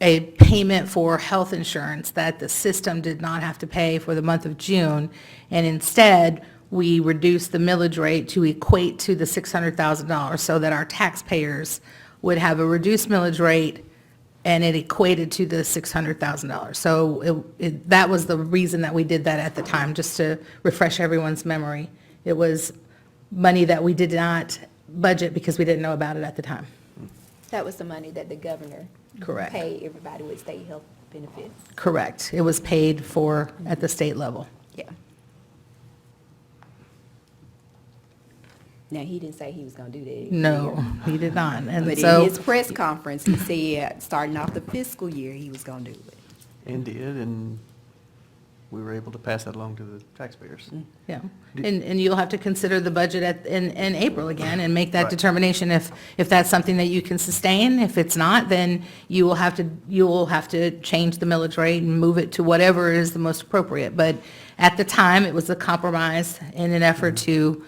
a payment for health insurance that the system did not have to pay for the month of June, and instead, we reduced the millage rate to equate to the $600,000 so that our taxpayers would have a reduced millage rate, and it equated to the $600,000. So that was the reason that we did that at the time, just to refresh everyone's memory. It was money that we did not budget because we didn't know about it at the time. That was the money that the governor Correct. paid everybody with state health benefits. Correct. It was paid for at the state level. Yeah. Now, he didn't say he was gonna do that. No, he did not. And But in so, his press conference, he said, starting off the fiscal year, he was gonna do it. And did, and we were able to pass that along to the taxpayers. yeah. And you'll have to consider the budget in April again and make that Right. determination if that's something that you can sustain. If it's not, then you will have to change the millage rate and move it to whatever is the most appropriate. But at the time, it was a compromise in an effort to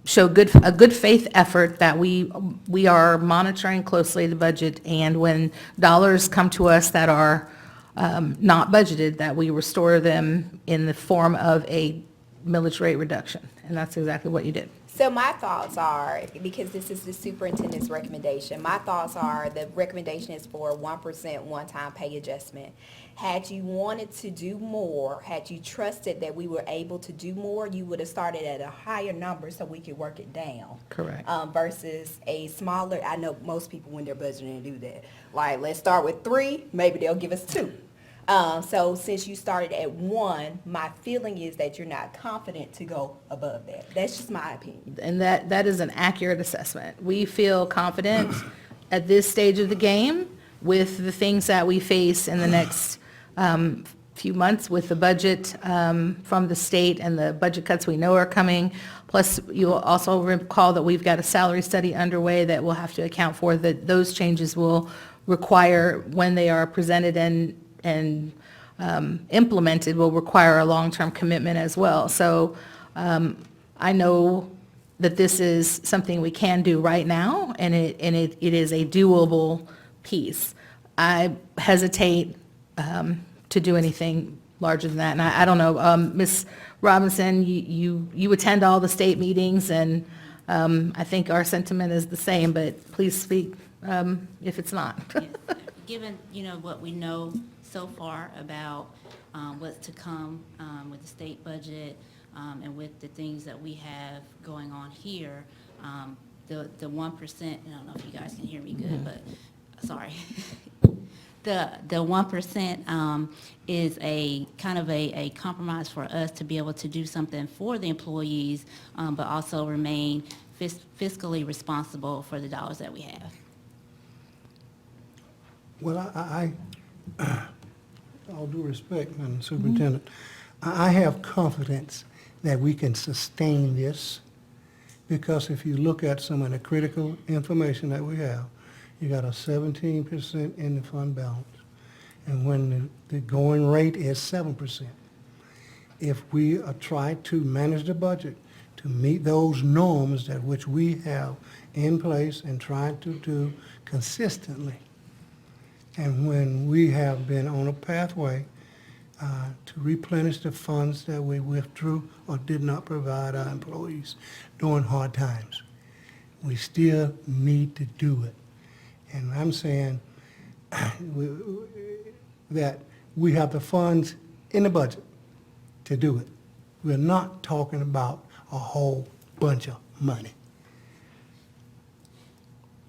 show a good faith effort that we are monitoring closely the budget, and when dollars come to us that are not budgeted, that we restore them in the form of a millage rate reduction. And that's exactly what you did. So my thoughts are, because this is the superintendent's recommendation, my thoughts are the recommendation is for a 1% one-time pay adjustment. Had you wanted to do more, had you trusted that we were able to do more, you would have started at a higher number so we could work it down. Correct. Versus a smaller, I know most people when they're budgeting do that. Like, let's start with 3, maybe they'll give us 2. So since you started at 1, my feeling is that you're not confident to go above that. That's just my opinion. And that is an accurate assessment. We feel confident at this stage of the game with the things that we face in the next few months with the budget from the state and the budget cuts we know are coming. Plus, you'll also recall that we've got a salary study underway that we'll have to account for, that those changes will require, when they are presented and implemented, will require a long-term commitment as well. So I know that this is something we can do right now, and it is a doable piece. I hesitate to do anything larger than that, and I don't know, Ms. Robinson, you attend all the state meetings, and I think our sentiment is the same, but please speak if it's not. Given, what we know so far about what's to come with the state budget and with the things that we have going on here, the 1%, I don't know if you guys can hear me good, but, sorry. The 1% is a kind of a compromise for us to be able to do something for the employees, but also remain fiscally responsible for the dollars that we have. Well, all due respect, Madam Superintendent, I have confidence that we can sustain this, because if you look at some of the critical information that we have, you got a 17% in the fund balance, and when the going rate is 7%. If we try to manage the budget to meet those norms that which we have in place and try to do consistently, and when we have been on a pathway to replenish the funds that we withdrew or did not provide our employees during hard times, we still need to do it. And I'm saying that we have the funds in the budget to do it. We're not talking about a whole bunch of money.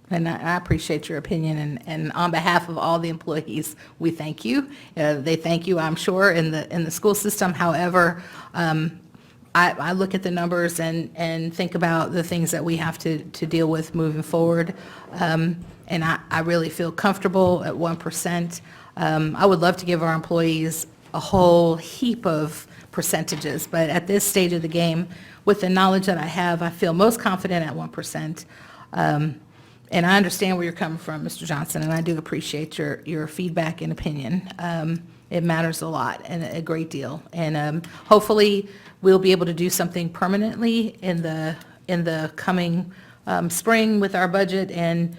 And I appreciate your opinion, and on behalf of all the employees, we thank you. They thank you, I'm sure, in the school system. However, I look at the numbers and think about the things that we have to deal with moving forward, and I really feel comfortable at 1%. I would love to give our employees a whole heap of percentages, but at this stage of the game, with the knowledge that I have, I feel most confident at 1%. And I understand where you're coming from, Mr. Johnson, and I do appreciate your feedback and opinion. It matters a lot and a great deal. And hopefully, we'll be able to do something permanently in the coming spring with our budget, and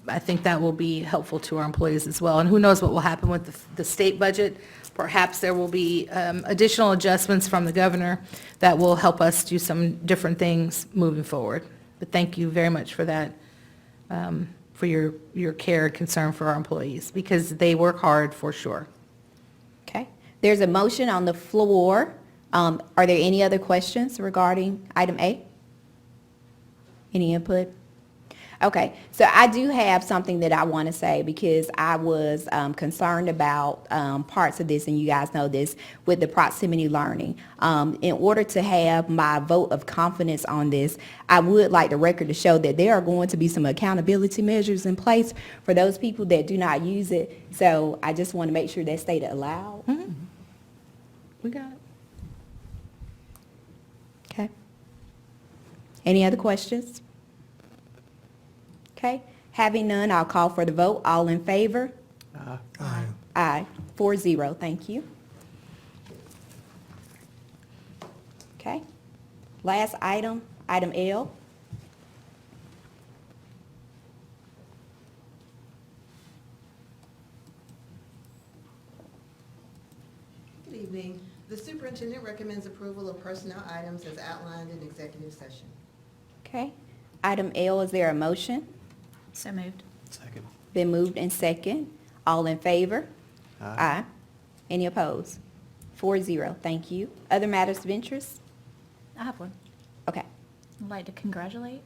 I think that will be helpful to our employees as well. And who knows what will happen with the state budget? Perhaps there will be additional adjustments from the governor that will help us do some different things moving forward. But thank you very much for that, for your care and concern for our employees, because they work hard for sure. Okay. There's a motion on the floor. Are there any other questions regarding item A? Any input? Okay, so I do have something that I want to say because I was concerned about parts of this, and you guys know this, with the proximity learning. In order to have my vote of confidence on this, I would like the record to show that there are going to be some accountability measures in place for those people that do not use it. So I just want to make sure that's stated aloud. We got it. Okay. Any other questions? Okay, having none, I'll call for the vote. All in favor? Aye. Aye, 4-0, thank you. Okay, last item, item L. Good evening. The superintendent recommends approval of personnel items as outlined in executive session. Okay, item L, is there a motion? So moved. Second. Been moved and second. All in favor? Aye. Any opposed? 4-0, thank you. Other matters of interest? I have one. Okay. I'd like to congratulate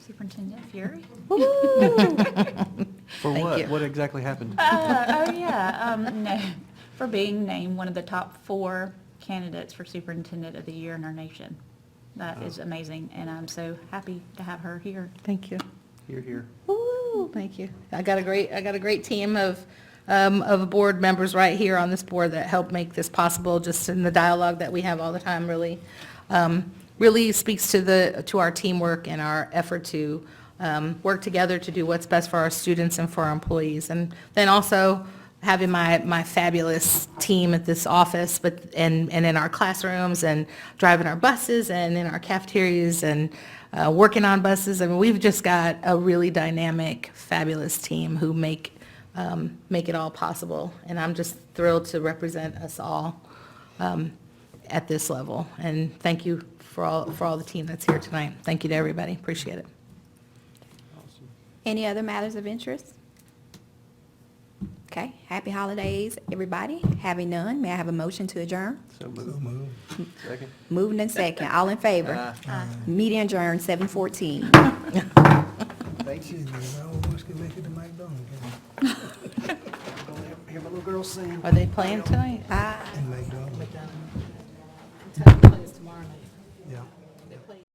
Superintendent Fury. For Thank what? you. What exactly happened? No, for being named one of the top 4 candidates for Superintendent of the Year in our nation. That is amazing, and I'm so happy to have her here. Thank you. Here, here. Ooh, thank you. I got a great team of board members right here on this board that help make this possible, just in the dialogue that we have all the time, really speaks to our teamwork and our effort to work together to do what's best for our students and for our employees. And then also having my fabulous team at this office, and in our classrooms, and driving our buses, and in our cafeterias, and working on buses. I mean, we've just got a really dynamic, fabulous team who make it all possible. And I'm just thrilled to represent us all at this level. And thank you for all the team that's here tonight. Thank you to everybody. Appreciate it. Awesome. Any other matters of interest? Okay, happy holidays, everybody. Having none, may I have a motion to adjourn? So So moved. moved. Second. Moving and second, all in favor? Aye. Meeting adjourned, 7:14. Thank you. I almost could make it to McDonald's. Hear my little girl sing. Are they playing tonight? Aye. In McDonald's. I'm telling you, it's tomorrow night.